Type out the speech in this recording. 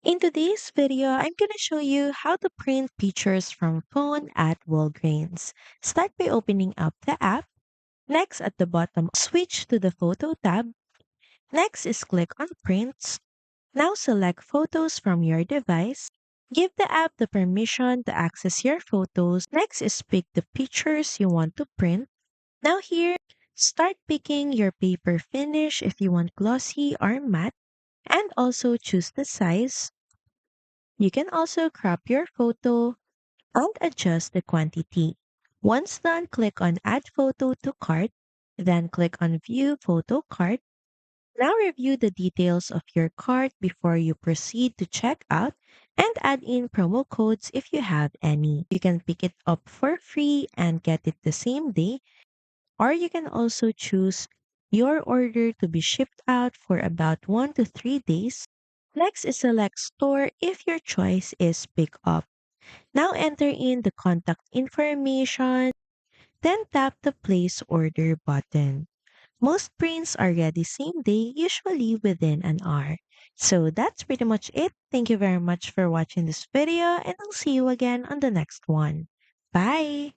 In today's video, I'm going to show you how to print pictures from phone at Walgreens. Start by opening up the app. Next, at the bottom, switch to the Photo tab. Next is click on Prints. Now select photos from your device. Give the app the permission to access your photos. Next is pick the pictures you want to print. Now here, start picking your paper finish if you want glossy or matte, and also choose the size. You can also crop your photo and adjust the quantity. Once done, click on Add Photo to Cart, then click on View Photo Cart. Now review the details of your cart before you proceed to check out and add in promo codes if you have any. You can pick it up for free and get it the same day, or you can also choose your order to be shipped out for about 1 to 3 days. Next is select store if your choice is pick up. Now enter in the contact information, then tap the place order button. Most prints are ready same day, usually within an hour. So that's pretty much it. Thank you very much for watching this video, and I'll see you again on the next one. Bye!